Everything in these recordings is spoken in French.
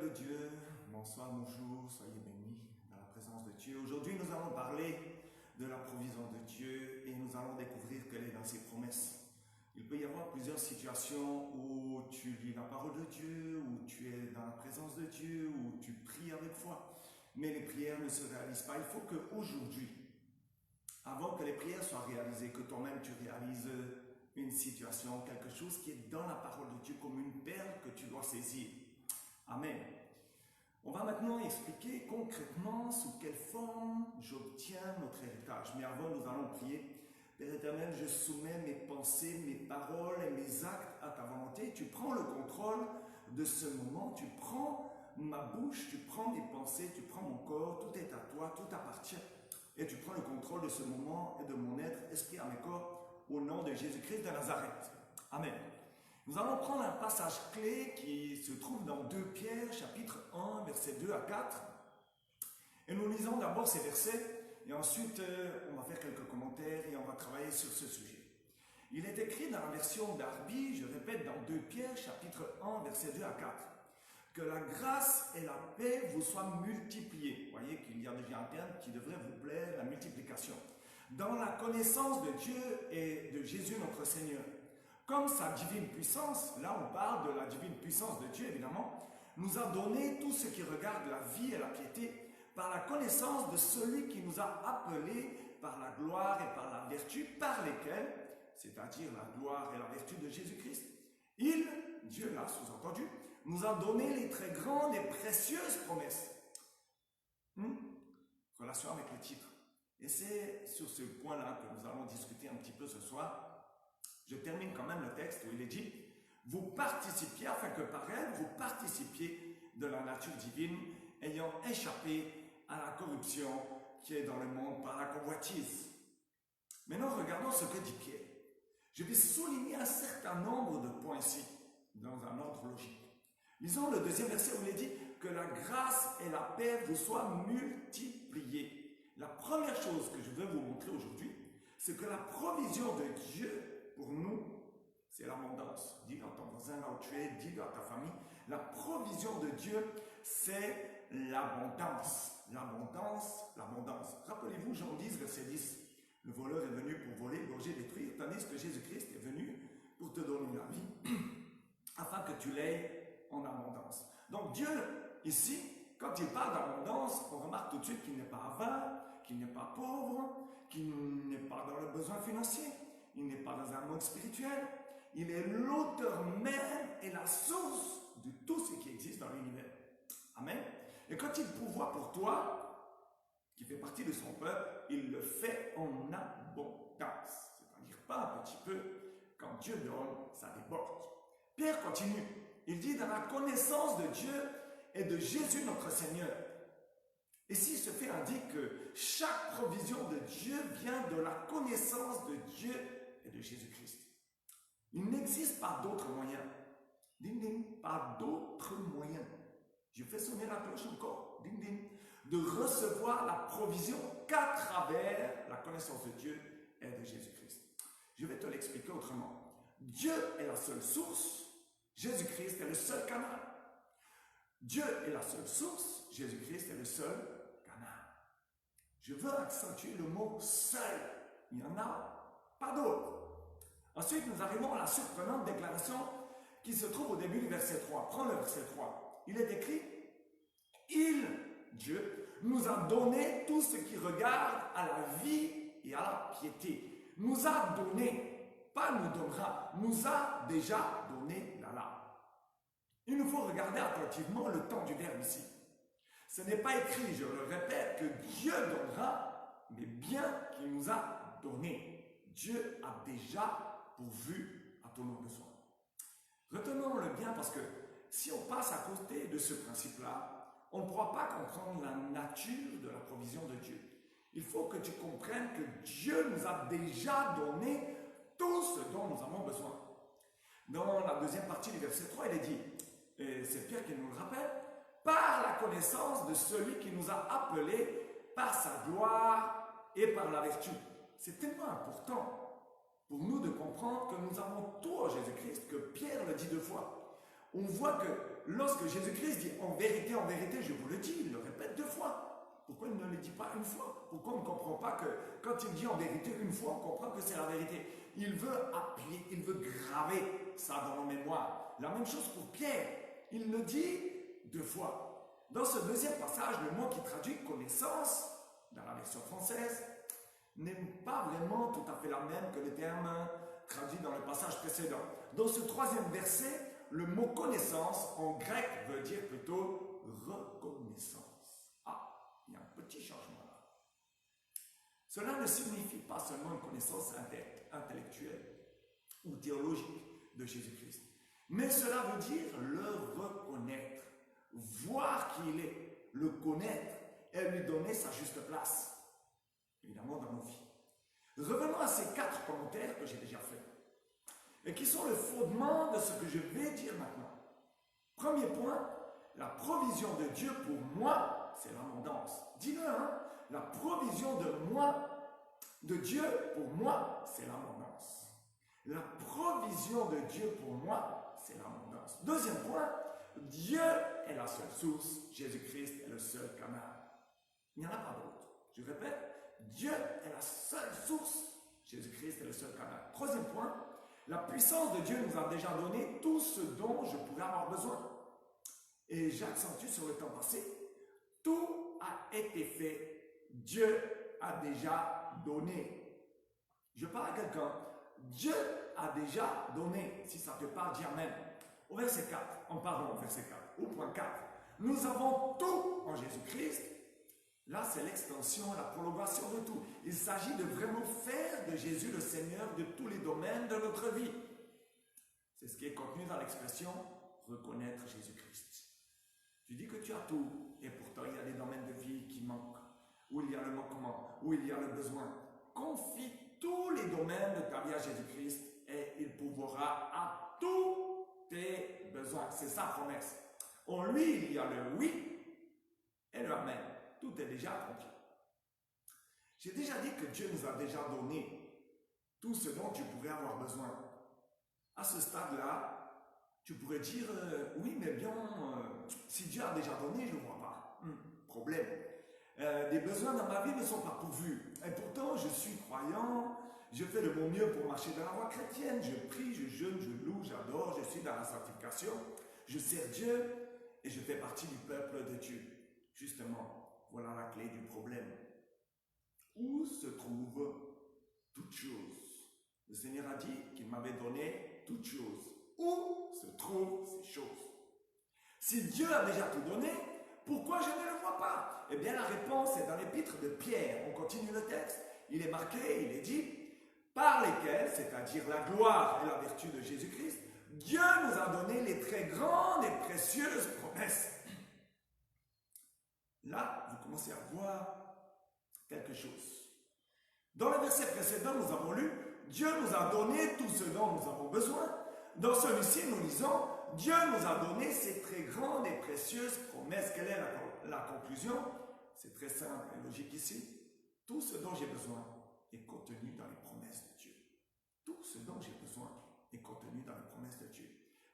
de Dieu, bonsoir, bonjour, soyez bénis dans la présence de Dieu. Aujourd'hui, nous allons parler de la provision de Dieu et nous allons découvrir quelle est dans ses promesses. Il peut y avoir plusieurs situations où tu lis la parole de Dieu, où tu es dans la présence de Dieu, où tu pries avec foi, mais les prières ne se réalisent pas. Il faut qu'aujourd'hui, avant que les prières soient réalisées, que toi-même tu réalises une situation, quelque chose qui est dans la parole de Dieu comme une perle que tu dois saisir. Amen. On va maintenant expliquer concrètement sous quelle forme j'obtiens notre héritage. Mais avant, nous allons prier. Père éternel, je soumets mes pensées, mes paroles et mes actes à ta volonté. Tu prends le contrôle de ce moment. Tu prends ma bouche, tu prends mes pensées, tu prends mon corps. Tout est à toi, tout appartient. Et tu prends le contrôle de ce moment et de mon être, esprit, âme et corps, au nom de Jésus-Christ de Nazareth. Amen. Nous allons prendre un passage clé qui se trouve dans 2 Pierre, chapitre 1, versets 2 à 4. Et nous lisons d'abord ces versets, et ensuite on va faire quelques commentaires et on va travailler sur ce sujet. Il est écrit dans la version d'Arby, je répète, dans 2 Pierre, chapitre 1, versets 2 à 4. Que la grâce et la paix vous soient multipliées. Vous voyez qu'il y a déjà un terme qui devrait vous plaire, la multiplication. Dans la connaissance de Dieu et de Jésus notre Seigneur. Comme sa divine puissance, là on parle de la divine puissance de Dieu évidemment, nous a donné tout ce qui regarde la vie et la piété par la connaissance de celui qui nous a appelés par la gloire et par la vertu par lesquelles, c'est-à-dire la gloire et la vertu de Jésus-Christ, il, Dieu là sous-entendu, nous a donné les très grandes et précieuses promesses. Relation avec le titre. Et c'est sur ce point-là que nous allons discuter un petit peu ce soir. Je termine quand même le texte où il est dit « Vous participiez, afin que par elle, vous participiez de la nature divine, ayant échappé à la corruption qui est dans le monde par la convoitise. » Maintenant, regardons ce que dit Pierre. Je vais souligner un certain nombre de points ici, dans un ordre logique. Lisons le 2e verset où il est dit « Que la grâce et la paix vous soient multipliées. » La première chose que je veux vous montrer aujourd'hui, c'est que la provision de Dieu pour nous, c'est l'abondance. Dis-le à ton voisin là où tu es, dis-le à ta famille. La provision de Dieu, c'est l'abondance. L'abondance, l'abondance. Rappelez-vous Jean 10, verset 10. Le voleur est venu pour voler, égorger, détruire, tandis que Jésus-Christ est venu pour te donner la vie, afin que tu l'aies en abondance. Donc Dieu, ici, quand il parle d'abondance, on remarque tout de suite qu'il n'est pas avare, qu'il n'est pas pauvre, qu'il n'est pas dans le besoin financier. Il n'est pas dans un monde spirituel. Il est l'auteur même et la source de tout ce qui existe dans l'univers. Amen. Et quand il pourvoit pour toi, qui fait partie de son peuple, il le fait en abondance. C'est-à-dire pas un petit peu. Quand Dieu donne, ça déborde. Pierre continue. Il dit dans la connaissance de Dieu et de Jésus notre Seigneur. Ici, ce fait indique que chaque provision de Dieu vient de la connaissance de Dieu et de Jésus-Christ. Il n'existe pas d'autres moyens. Ding ding, pas d'autres moyens. Je fais sonner la cloche encore. Ding ding. De recevoir la provision qu'à travers la connaissance de Dieu et de Jésus-Christ. Je vais te l'expliquer autrement. Dieu est la seule source. Jésus-Christ est le seul canal. Dieu est la seule source. Jésus-Christ est le seul canal. Je veux accentuer le mot seul. Il n'y en a pas d'autre. Ensuite, nous arrivons à la surprenante déclaration qui se trouve au début du verset 3. Prends le verset 3. Il est écrit « Il, Dieu, nous a donné tout ce qui regarde à la vie et à la piété. Nous a donné, pas nous donnera, nous a déjà donné là. Il nous faut regarder attentivement le temps du verbe ici. Ce n'est pas écrit, je le répète, que Dieu donnera, mais bien qu'il nous a donné. Dieu a déjà pourvu à tous nos besoins. Retenons-le bien parce que si on passe à côté de ce principe-là, on ne pourra pas comprendre la nature de la provision de Dieu. Il faut que tu comprennes que Dieu nous a déjà donné tout ce dont nous avons besoin. Dans la deuxième partie du verset 3, il est dit, et c'est Pierre qui nous le rappelle, par la connaissance de celui qui nous a appelés par sa gloire et par la vertu. C'est tellement important pour nous de comprendre que nous avons tout en Jésus-Christ, que Pierre le dit 2 fois. on voit que lorsque Jésus-Christ dit en vérité, je vous le dis, il le répète 2 fois. Pourquoi il ne le dit pas une fois? Pourquoi on ne comprend pas que quand il dit en vérité une fois, on comprend que c'est la vérité? Il veut appuyer, il veut graver ça dans nos mémoires. La même chose pour Pierre. Il le dit 2 fois. Dans ce deuxième passage, le mot qui traduit connaissance, dans la version française, n'est pas vraiment tout à fait la même que le terme traduit dans le passage précédent. Dans ce troisième verset, le mot connaissance en grec veut dire plutôt reconnaissance. Ah, il y a un petit changement là. Cela ne signifie pas seulement une connaissance intellectuelle ou théologique de Jésus-Christ, mais cela veut dire le reconnaître, voir qui il est, le connaître et lui donner sa juste place, évidemment dans nos vies. Revenons à ces 4 commentaires que j'ai déjà faits et qui sont le fondement de ce que je vais dire maintenant. Premier point, la provision de Dieu pour moi, c'est l'abondance. Dis-le, hein? La provision de Dieu pour moi, c'est l'abondance. La provision de Dieu pour moi, c'est l'abondance. Deuxième point, Dieu est la seule source, Jésus-Christ est le seul canal. Il n'y en a pas d'autre. Je répète, Dieu est la seule source, Jésus-Christ est le seul canal. Troisième point, la puissance de Dieu nous a déjà donné tout ce dont je pourrais avoir besoin. Et j'accentue sur le temps passé, tout a été fait. Dieu a déjà donné. Je parle à quelqu'un. Dieu a déjà donné. Si ça te parle, dis Amen. Au verset 4, au verset 4, au point 4, nous avons tout en Jésus-Christ. Là, c'est l'extension, la prolongation de tout. Il s'agit de vraiment faire de Jésus le Seigneur de tous les domaines de notre vie. C'est ce qui est contenu dans l'expression reconnaître Jésus-Christ. Tu dis que tu as tout, et pourtant il y a des domaines de vie qui manquent, où il y a le manquement, où il y a le besoin. Confie tous les domaines de ta vie à Jésus-Christ et il pourvoira à tous tes besoins. C'est sa promesse. En lui, il y a le oui et le amen. Tout est déjà accompli. J'ai déjà dit que Dieu nous a déjà donné tout ce dont tu pourrais avoir besoin. À ce stade-là, tu pourrais dire, oui, mais bien, si Dieu a déjà donné, je ne vois pas. Problème. Des besoins dans ma vie ne sont pas pourvus. Et pourtant, je suis croyant, je fais de mon mieux pour marcher dans la voie chrétienne. Je prie, je jeûne, je loue, j'adore, je suis dans la sanctification. Je sers Dieu et je fais partie du peuple de Dieu. Justement. Voilà la clé du problème. Où se trouve toute chose? Le Seigneur a dit qu'il m'avait donné toutes choses. Où se trouvent ces choses? Si Dieu a déjà tout donné, pourquoi je ne le vois pas? Eh bien, la réponse est dans l'épître de Pierre. On continue le texte. Il est marqué, il est dit, par lesquels, c'est-à-dire la gloire et la vertu de Jésus-Christ, Dieu nous a donné les très grandes et précieuses promesses. Là, vous commencez à voir quelque chose. Dans le verset précédent, nous avons lu « Dieu nous a donné tout ce dont nous avons besoin ». Dans celui-ci, nous lisons « Dieu nous a donné ces très grandes et précieuses promesses ». Quelle est la conclusion? C'est très simple et logique ici. Tout ce dont j'ai besoin est contenu dans les promesses de Dieu. Tout ce dont j'ai besoin est contenu dans les promesses de Dieu.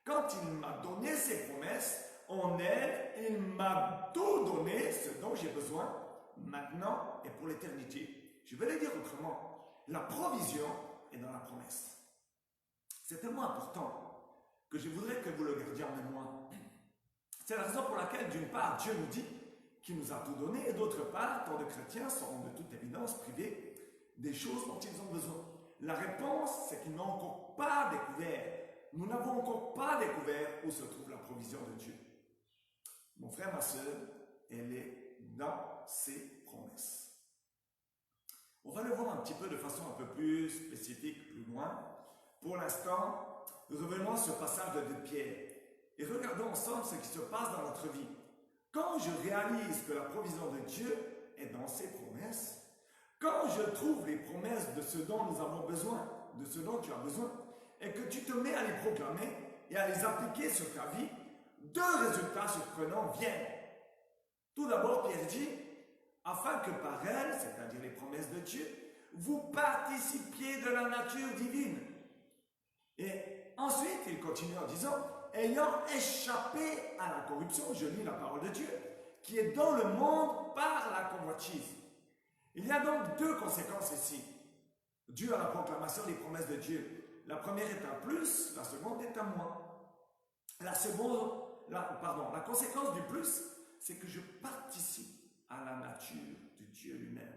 Quand il m'a donné ces promesses, en elle, il m'a tout donné, ce dont j'ai besoin, maintenant et pour l'éternité. Je vais le dire autrement. La provision est dans la promesse. C'est tellement important que je voudrais que vous le gardiez en mémoire. C'est la raison pour laquelle, d'une part, Dieu nous dit qu'il nous a tout donné, et d'autre part, tant de chrétiens sont de toute évidence privés des choses dont ils ont besoin. La réponse, c'est qu'ils n'ont encore pas découvert. Nous n'avons encore pas découvert où se trouve la provision de Dieu. Mon frère, ma soeur, elle est dans ses promesses. On va le voir un petit peu de façon un peu plus spécifique, plus loin. Pour l'instant, revenons sur ce passage de Pierre et regardons ensemble ce qui se passe dans notre vie. Quand je réalise que la provision de Dieu est dans ses promesses, quand je trouve les promesses de ce dont nous avons besoin, de ce dont tu as besoin, et que tu te mets à les proclamer et à les appliquer sur ta vie, 2 résultats surprenants viennent. Tout d'abord, Pierre dit, afin que par elles, c'est-à-dire les promesses de Dieu, vous participiez de la nature divine. Et ensuite, il continue en disant, ayant échappé à la corruption, je lis la parole de Dieu, qui est dans le monde par la convoitise. Il y a donc deux conséquences ici. Dieu à la proclamation des promesses de Dieu. La première est un plus, la seconde est un moins. La conséquence du plus, c'est que je participe à la nature de Dieu lui-même.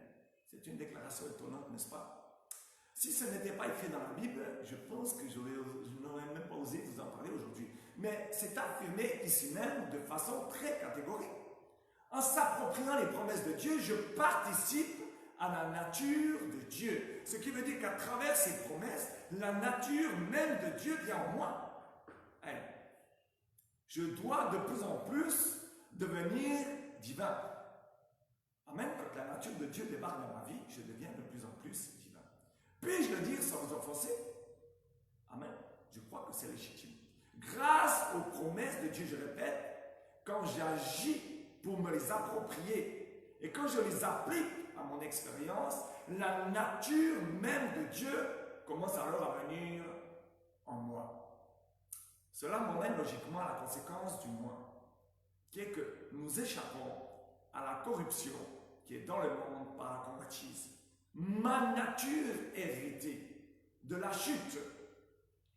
C'est une déclaration étonnante, n'est-ce pas? Si ce n'était pas écrit dans la Bible, je pense que je n'aurais même pas osé vous en parler aujourd'hui. Mais c'est affirmé ici même de façon très catégorique. En s'appropriant les promesses de Dieu, je participe à la nature de Dieu. Ce qui veut dire qu'à travers ces promesses, la nature même de Dieu vient en moi. Hey, je dois de plus en plus devenir divin. Amen. Quand la nature de Dieu débarque dans ma vie, je deviens de plus en plus divin. Puis-je le dire sans vous offenser? Amen. Je crois que c'est légitime. Grâce aux promesses de Dieu, je répète, quand j'agis pour me les approprier et quand je les applique à mon expérience, la nature même de Dieu commence alors à venir en moi. Cela m'emmène logiquement à la conséquence du moi, qui est que nous échappons à la corruption qui est dans le monde par la convoitise. Ma nature héritée de la chute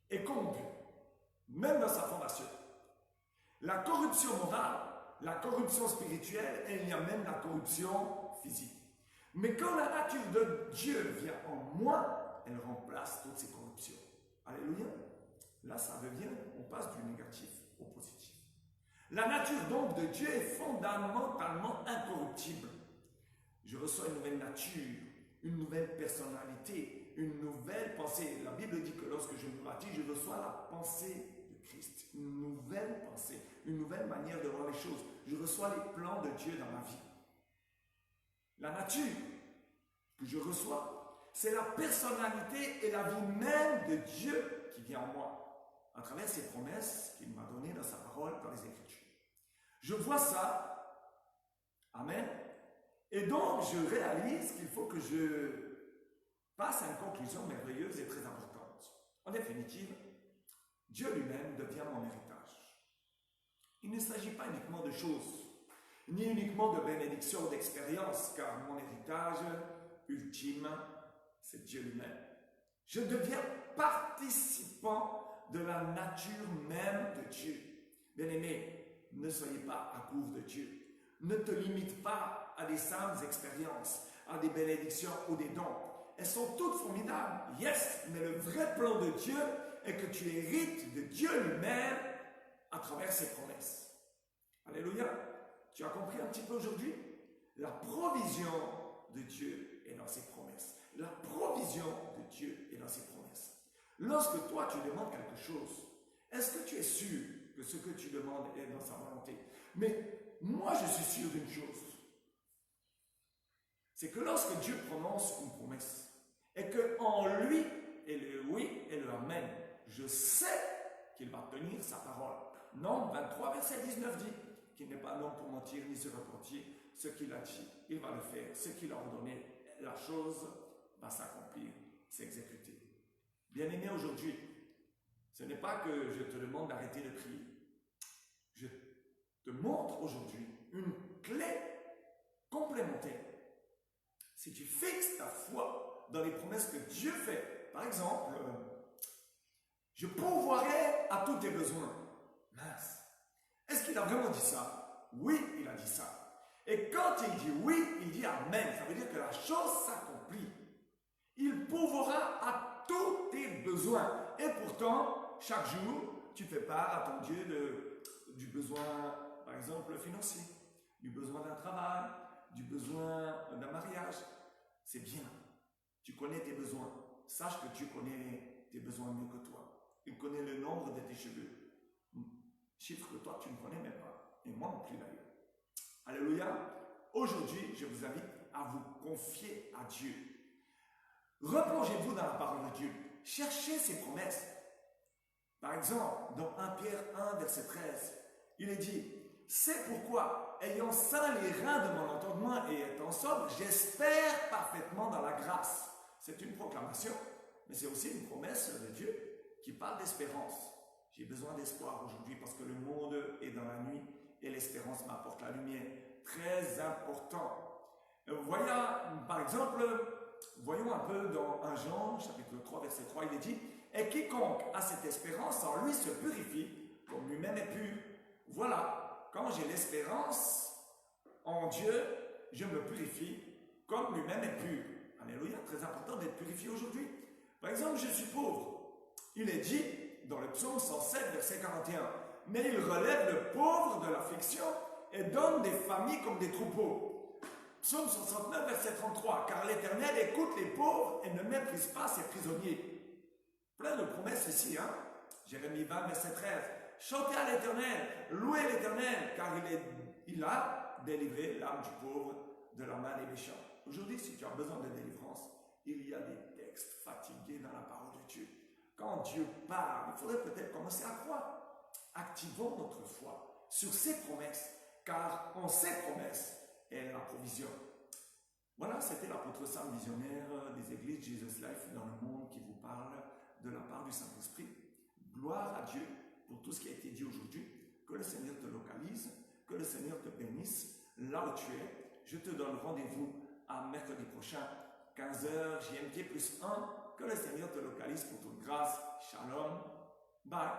est corrompue, même dans sa fondation. La corruption morale, la corruption spirituelle, et il y a même la corruption physique. Mais quand la nature de Dieu vient en moi, elle remplace toutes ces corruptions. Alléluia. Là, ça devient, on passe du négatif au positif. La nature donc de Dieu est fondamentalement incorruptible. Je reçois une nouvelle nature, une nouvelle personnalité, une nouvelle pensée. La Bible dit que lorsque je me baptise, je reçois la pensée de Christ. Une nouvelle pensée, une nouvelle manière de voir les choses. Je reçois les plans de Dieu dans ma vie. La nature que je reçois, c'est la personnalité et la vie même de Dieu qui vient en moi, à travers ses promesses qu'il m'a données dans sa parole, dans les Écritures. Je vois ça, amen, et donc je réalise qu'il faut que je passe à une conclusion merveilleuse et très importante. En définitive, Dieu lui-même devient mon héritage. Il ne s'agit pas uniquement de choses, ni uniquement de bénédictions ou d'expériences, car mon héritage ultime, c'est Dieu lui-même. Je deviens participant de la nature même de Dieu. Bien-aimé, ne soyez pas à court de Dieu. Ne te limite pas à des simples expériences, à des bénédictions ou des dons. Elles sont toutes formidables, yes, mais le vrai plan de Dieu est que tu hérites de Dieu lui-même à travers ses promesses. Alléluia. Tu as compris un petit peu aujourd'hui? La provision de Dieu est dans ses promesses. La provision de Dieu est dans ses promesses. Lorsque toi tu demandes quelque chose, est-ce que tu es sûr que ce que tu demandes est dans sa volonté? Mais moi je suis sûr d'une chose. C'est que lorsque Dieu prononce une promesse, et qu'en lui est le oui et le amen, je sais qu'il va tenir sa parole. Nombre 23, verset 19 dit qu'il n'est pas l'homme pour mentir ni se repentir. Ce qu'il a dit, il va le faire. Ce qu'il a ordonné, la chose va s'accomplir, s'exécuter. Bien-aimé, aujourd'hui, ce n'est pas que je te demande d'arrêter de prier. Je te montre aujourd'hui une clé complémentaire. Si tu fixes ta foi dans les promesses que Dieu fait, par exemple, je pourvoirai à tous tes besoins. Mince. Est-ce qu'il a vraiment dit ça? Oui, il a dit ça. Et quand il dit oui, il dit amen. Ça veut dire que la chose s'accomplit. Il pourvoira à tous tes besoins. Et pourtant, chaque jour, tu fais part à ton Dieu du besoin, par exemple, financier, du besoin d'un travail, du besoin d'un mariage. C'est bien. Tu connais tes besoins. Sache que Dieu connaît tes besoins mieux que toi. Il connaît le nombre de tes cheveux. Chiffre que toi, tu ne connais même pas. Et moi non plus d'ailleurs. Alléluia. Aujourd'hui, je vous invite à vous confier à Dieu. Replongez-vous dans la parole de Dieu. Cherchez ses promesses. Par exemple, dans 1 Pierre 1, verset 13, il est dit, « C'est pourquoi, ayant ceint les reins de mon entendement et étant sobre, j'espère parfaitement dans la grâce. » C'est une proclamation, mais c'est aussi une promesse de Dieu qui parle d'espérance. J'ai besoin d'espoir aujourd'hui parce que le monde est dans la nuit et l'espérance m'apporte la lumière. Très important. Voyons, par exemple, voyons un peu dans 1 Jean, chapitre 3, verset 3, il est dit « Et quiconque a cette espérance en lui se purifie, comme lui-même est pur. » Voilà, quand j'ai l'espérance en Dieu, je me purifie comme lui-même est pur. Alléluia, très important d'être purifié aujourd'hui. Par exemple, je suis pauvre. Il est dit dans le psaume 107, verset 41, « Mais il relève le pauvre de l'affliction et donne des familles comme des troupeaux. » Psaume 69, verset 33, « Car l'Éternel écoute les pauvres et ne méprise pas ses prisonniers. » Plein de promesses ici, hein. Jérémie 20, verset 13, « Chantez à l'Éternel, louez l'Éternel, car il a délivré l'âme du pauvre de la main des méchants. » Aujourd'hui, si tu as besoin de délivrance, il y a des textes fatigués dans la parole de Dieu. Quand Dieu parle, il faudrait peut-être commencer à croire. Activons notre foi sur ses promesses, car en ses promesses est la provision. Voilà, c'était l'apôtre Sam, visionnaire des églises Jesus Life dans le monde, qui vous parle de la part du Saint-Esprit. Gloire à Dieu pour tout ce qui a été dit aujourd'hui. Que le Seigneur te localise, que le Seigneur te bénisse là où tu es. Je te donne rendez-vous à mercredi prochain, 15h, GMT plus 1. Que le Seigneur te localise pour toute grâce. Shalom. Bye.